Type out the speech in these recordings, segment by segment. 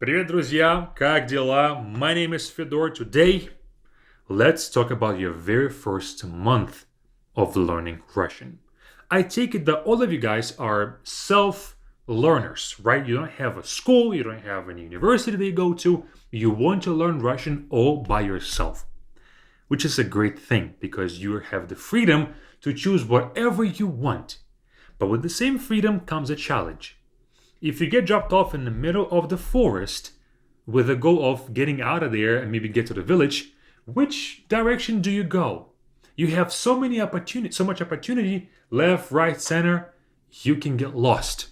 Привет, друзья! Как дела? My name is Fedor. Today, let's talk about your very first month of learning Russian. I take it that all of you guys are self-learners, right? You don't have a school, you don't have any university that you go to. You want to learn Russian all by yourself, which is a great thing because you have the freedom to choose whatever you want. But with the same freedom comes a challenge. If you get dropped off in the middle of the forest with the goal of getting out of there and maybe get to the village, which direction do you go? You have so much opportunity, left, right, center, you can get lost.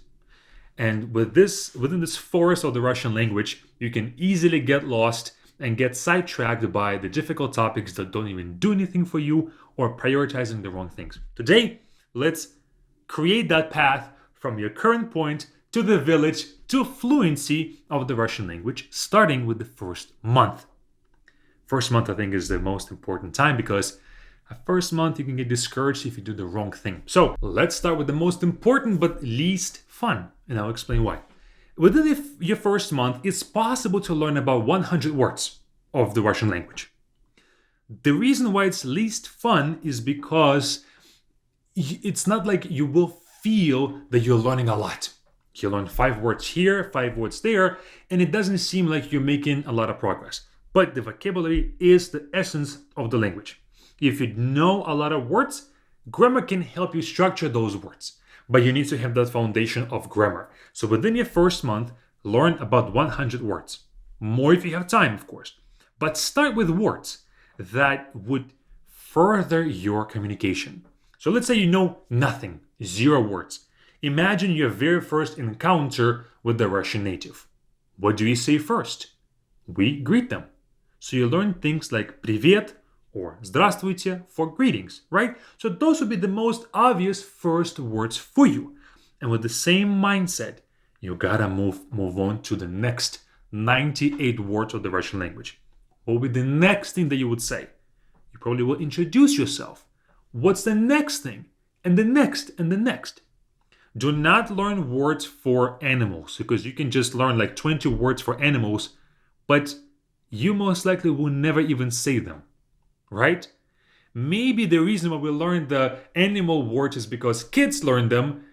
And within this forest of the Russian language, you can easily get lost and get sidetracked by the difficult topics that don't even do anything for you or prioritizing the wrong things. Today, let's create that path from your current point to the village to fluency of the Russian language, starting with the first month. First month, I think, is the most important time because a first month you can get discouraged if you do the wrong thing. So let's start with the most important but least fun, and I'll explain why. Within your first month, it's possible to learn about 100 words of the Russian language. The reason why it's least fun is because it's not like you will feel that you're learning a lot. You learn 5 words here, 5 words there, and it doesn't seem like you're making a lot of progress. But the vocabulary is the essence of the language. If you know a lot of words, grammar can help you structure those words. But you need to have that foundation of grammar. So within your first month, learn about 100 words. More if you have time, of course. But start with words that would further your communication. So let's say you know nothing, 0 words. Imagine your very first encounter with the Russian native. What do we say first? We greet them. So you learn things like "Привет" or "Здравствуйте" for greetings, right? So those would be the most obvious first words for you. And with the same mindset, you gotta move on to the next 98 words of the Russian language. What would be the next thing that you would say? You probably will introduce yourself. What's the next thing? And the next and the next. Do not learn words for animals because you can just learn like 20 words for animals, but you most likely will never even say them, right? Maybe the reason why we learn the animal words is because kids learn them.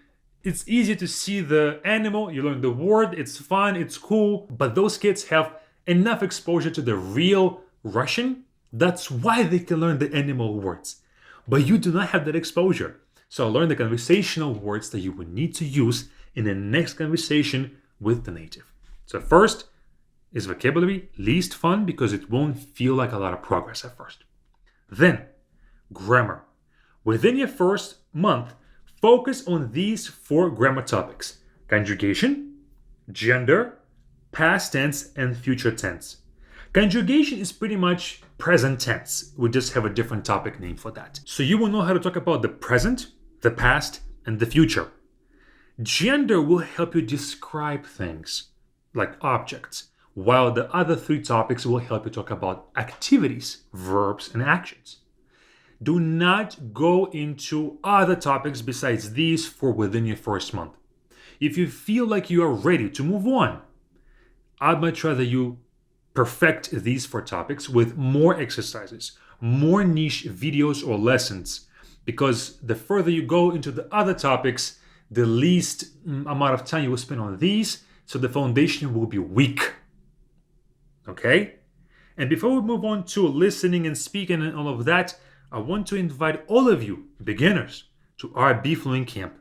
It's easy to see the animal, you learn the word, it's fun, it's cool, but those kids have enough exposure to the real Russian. That's why they can learn the animal words. But you do not have that exposure. So learn the conversational words that you will need to use in the next conversation with the native. So first is vocabulary, least fun because it won't feel like a lot of progress at first. Then, grammar. Within your first month, focus on these 4 grammar topics: conjugation, gender, past tense, and future tense. Conjugation is pretty much present tense. We just have a different topic name for that. So you will know how to talk about the present, the past, and the future. Gender will help you describe things like objects, while the other 3 topics will help you talk about activities, verbs, and actions. Do not go into other topics besides these for within your first month. If you feel like you are ready to move on, I'd much rather you perfect these 4 topics with more exercises, more niche videos or lessons, because the further you go into the other topics, the least amount of time you will spend on these, so the foundation will be weak. Okay? And before we move on to listening and speaking and all of that, I want to invite all of you, beginners, to our Be Fluent Camp.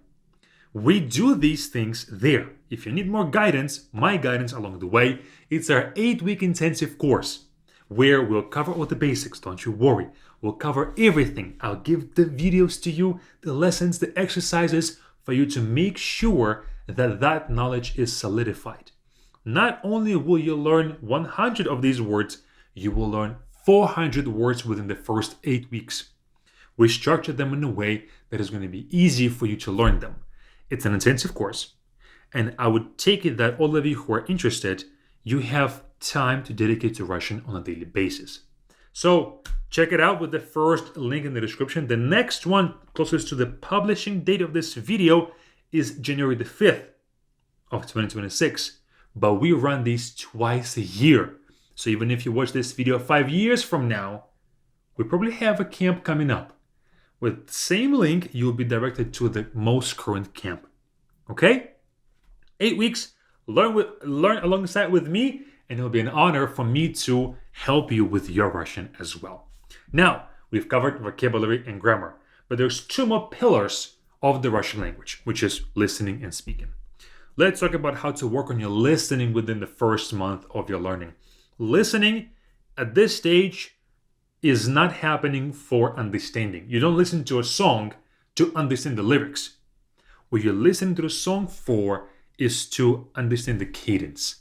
We do these things there. If you need more guidance, my guidance along the way, it's our 8-week intensive course where we'll cover all the basics, don't you worry. We'll cover everything. I'll give the videos to you, the lessons, the exercises for you to make sure that that knowledge is solidified. Not only will you learn 100 of these words, you will learn 400 words within the first 8 weeks. We structure them in a way that is going to be easy for you to learn them. It's an intensive course, and I would take it that all of you who are interested, you have time to dedicate to Russian on a daily basis. So check it out with the first link in the description. The next one, closest to the publishing date of this video, is January the 5th of 2026. but we run these twice a year. So even if you watch this video 5 years from now, we probably have a camp coming up. With the same link, you'll be directed to the most current camp. Okay? 8 weeks, learn alongside with me, and it'll be an honor for me to help you with your Russian as well. Now, we've covered vocabulary and grammar, but there's 2 more pillars of the Russian language, which is listening and speaking. Let's talk about how to work on your listening within the first month of your learning. Listening at this stage is not happening for understanding. You don't listen to a song to understand the lyrics. What you're listening to the song for is to understand the cadence,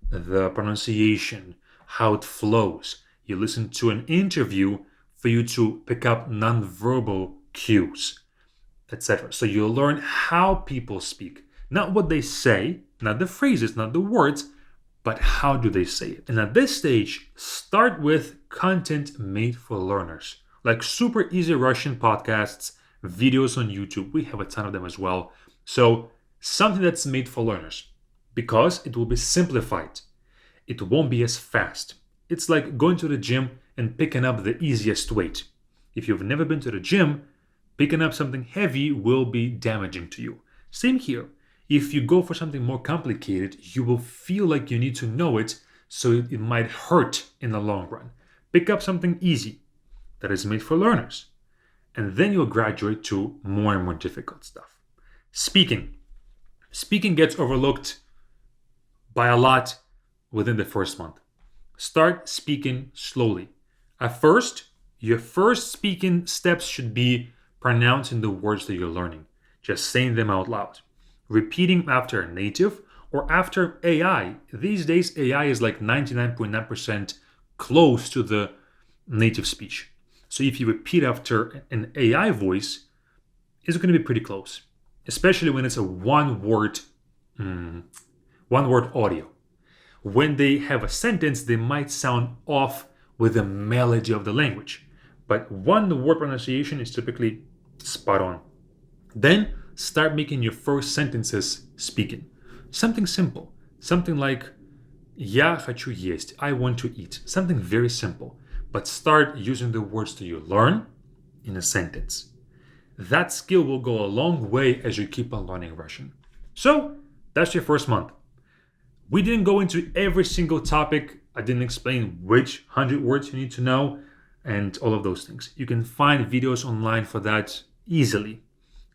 the pronunciation, how it flows. You listen to an interview for you to pick up nonverbal cues, etc. So you learn how people speak, not what they say, not the phrases, not the words, but how do they say it. And at this stage, start with content made for learners, like super easy Russian podcasts, videos on YouTube. We have a ton of them as well. So something that's made for learners, because it will be simplified. It won't be as fast. It's like going to the gym and picking up the easiest weight. If you've never been to the gym, picking up something heavy will be damaging to you. Same here. If you go for something more complicated, you will feel like you need to know it, so it might hurt in the long run. Pick up something easy that is made for learners, and then you'll graduate to more and more difficult stuff. Speaking. Speaking gets overlooked by a lot within the first month. Start speaking slowly. At first, your first speaking steps should be pronouncing the words that you're learning, just saying them out loud, repeating after a native or after AI. These days, AI is like 99.9% close to the native speech. So if you repeat after an AI voice, it's going to be pretty close, especially when it's a one-word audio. When they have a sentence, they might sound off with the melody of the language, but one-word pronunciation is typically spot on. Then start making your first sentences speaking. Something simple, something like "Я хочу есть," I want to eat. Something very simple, but start using the words that you learn in a sentence. That skill will go a long way as you keep on learning Russian. So that's your first month. We didn't go into every single topic. I didn't explain which 100 words you need to know and all of those things. You can find videos online for that easily.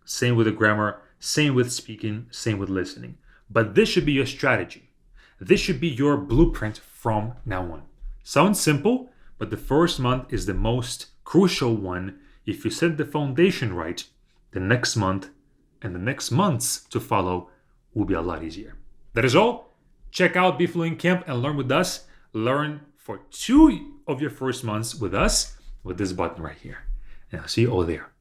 Same with the grammar, same with speaking, same with listening. But this should be your strategy. This should be your blueprint from now on. Sounds simple, but the first month is the most crucial one. If you set the foundation right, the next month and the next months to follow will be a lot easier. That is all. Check out Be Fluent Camp and learn with us. Learn for 2 of your first months with us with this button right here. And I'll see you all there.